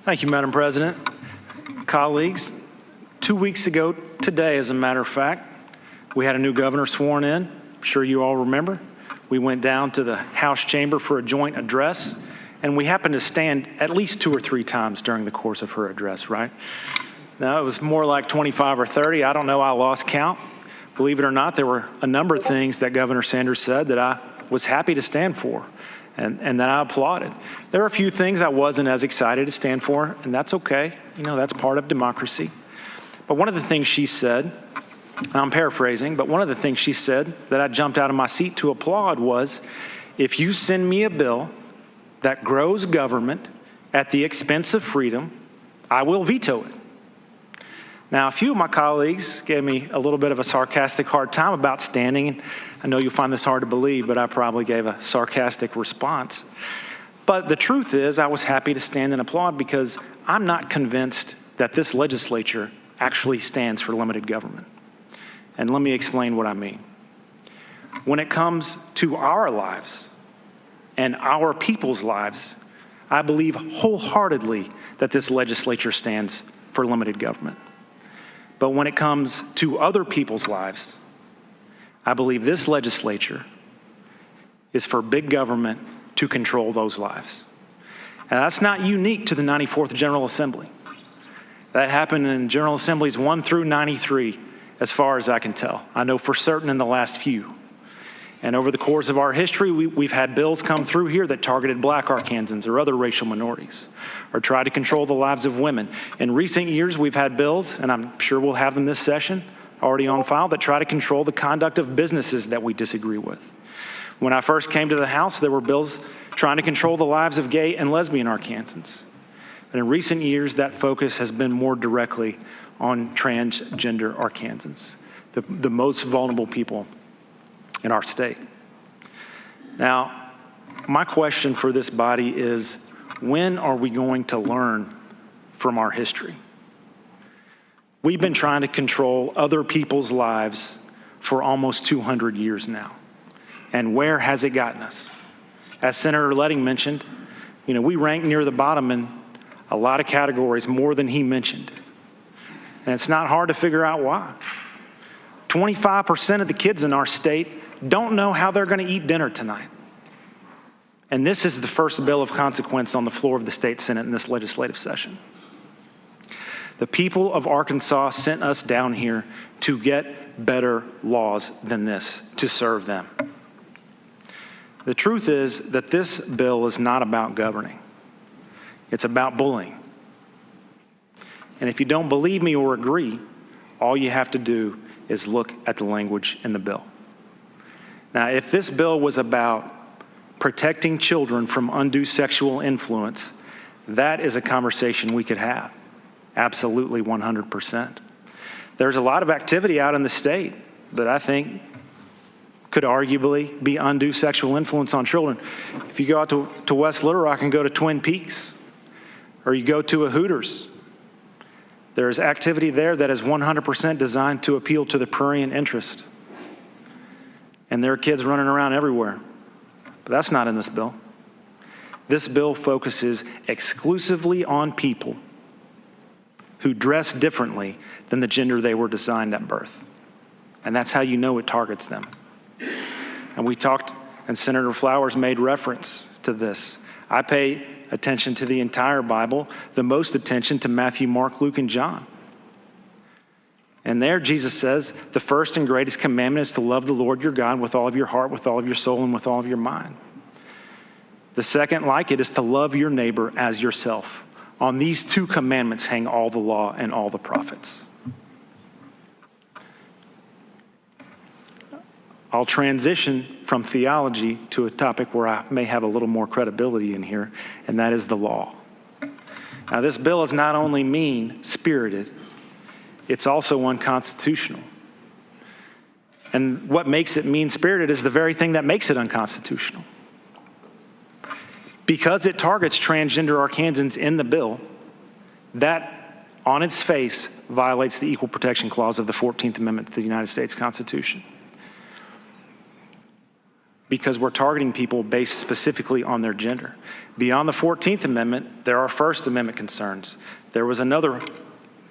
Thank you, Madam President. Colleagues, 2 weeks ago today, as a matter of fact, we had a new governor sworn in. I'm sure you all remember. We went down to the House chamber for a joint address, and we happened to stand at least 2 or 3 times during the course of her address, right? Now, it was more like 25 or 30. I don't know. I lost count. Believe it or not, there were a number of things that Governor Sanders said that I was happy to stand for. And that I applauded. There are a few things I wasn't as excited to stand for, and that's okay. You know, that's part of democracy. But one of the things she said, and I'm paraphrasing, but one of the things she said that I jumped out of my seat to applaud was, if you send me a bill that grows government at the expense of freedom, I will veto it. Now, a few of my colleagues gave me a little bit of a sarcastic hard time about standing. I know you'll find this hard to believe, but I probably gave a sarcastic response. But the truth is, I was happy to stand and applaud because I'm not convinced that this legislature actually stands for limited government. And let me explain what I mean. When it comes to our lives and our people's lives, I believe wholeheartedly that this legislature stands for limited government. But when it comes to other people's lives, I believe this legislature is for big government to control those lives. And that's not unique to the 94th General Assembly. That happened in General Assemblies 1 through 93, as far as I can tell. I know for certain in the last few. And over the course of our history, we've had bills come through here that targeted black Arkansans or other racial minorities, or tried to control the lives of women. In recent years, we've had bills, and I'm sure we'll have them this session, already on file, that try to control the conduct of businesses that we disagree with. When I first came to the House, there were bills trying to control the lives of gay and lesbian Arkansans. And in recent years, that focus has been more directly on transgender Arkansans, the most vulnerable people in our state. Now, my question for this body is, when are we going to learn from our history? We've been trying to control other people's lives for almost 200 years now. And where has it gotten us? As Senator Letting mentioned, we rank near the bottom in a lot of categories, more than he mentioned. And it's not hard to figure out why. 25% of the kids in our state don't know how they're going to eat dinner tonight. And this is the first bill of consequence on the floor of the state Senate in this legislative session. The people of Arkansas sent us down here to get better laws than this to serve them. The truth is that this bill is not about governing. It's about bullying. And if you don't believe me or agree, all you have to do is look at the language in the bill. Now, if this bill was about protecting children from undue sexual influence, that is a conversation we could have. Absolutely, 100%. There's a lot of activity out in the state that I think could arguably be undue sexual influence on children. If you go out to West Little Rock and go to Twin Peaks, or you go to a Hooters, there's activity there that is 100% designed to appeal to the prurient interest. And there are kids running around everywhere. But that's not in this bill. This bill focuses exclusively on people who dress differently than the gender they were designed at birth. And that's how you know it targets them. And we talked, and Senator Flowers made reference to this. I pay attention to the entire Bible, the most attention to Matthew, Mark, Luke, and John. And there Jesus says, the first and greatest commandment is to love the Lord your God with all of your heart, with all of your soul, and with all of your mind. The second like it is to love your neighbor as yourself. On these 2 commandments hang all the law and all the prophets. I'll transition from theology to a topic where I may have a little more credibility in here, and that is the law. Now, this bill is not only mean-spirited, it's also unconstitutional. And what makes it mean-spirited is the very thing that makes it unconstitutional. Because it targets transgender Arkansans in the bill, that on its face violates the Equal Protection Clause of the 14th Amendment to the United States Constitution. because we're targeting people based specifically on their gender. Beyond the 14th Amendment, there are First Amendment concerns. There was another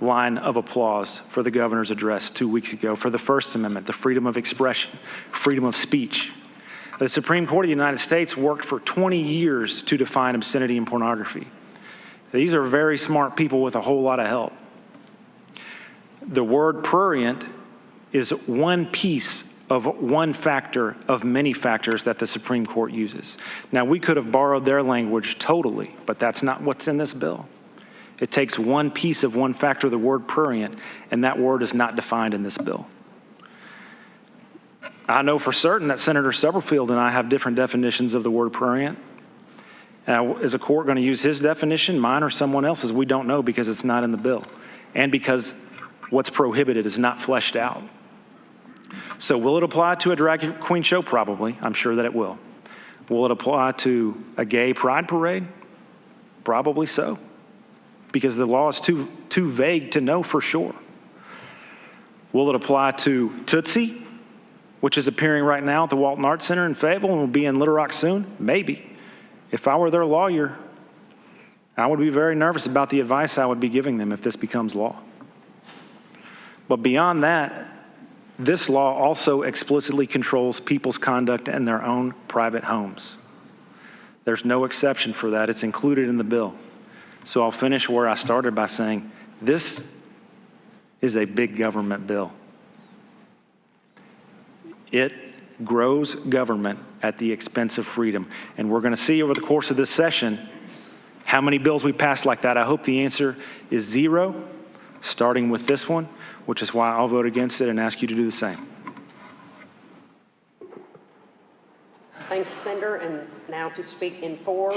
line of applause for the governor's address 2 weeks ago for the First Amendment, the freedom of expression, freedom of speech. The Supreme Court of the United States worked for 20 years to define obscenity and pornography. These are very smart people with a whole lot of help. The word prurient is one piece of one factor of many factors that the Supreme Court uses. Now, we could have borrowed their language totally, but that's not what's in this bill. It takes one piece of one factor, the word prurient, and that word is not defined in this bill. I know for certain that Senator Stubblefield and I have different definitions of the word prurient. Is a court going to use his definition, mine, or someone else's? We don't know because it's not in the bill, and because what's prohibited is not fleshed out. So will it apply to a drag queen show? Probably. I'm sure that it will. Will it apply to a gay pride parade? Probably so, because the law is too vague to know for sure. Will it apply to Tootsie, which is appearing right now at the Walton Arts Center in Fayetteville and will be in Little Rock soon? Maybe. If I were their lawyer, I would be very nervous about the advice I would be giving them if this becomes law. But beyond that, this law also explicitly controls people's conduct in their own private homes. There's no exception for that. It's included in the bill. So I'll finish where I started by saying this is a big government bill. It grows government at the expense of freedom. And we're going to see over the course of this session how many bills we pass like that. I hope the answer is 0, starting with this one, which is why I'll vote against it and ask you to do the same. Thanks, Senator. And now to speak in for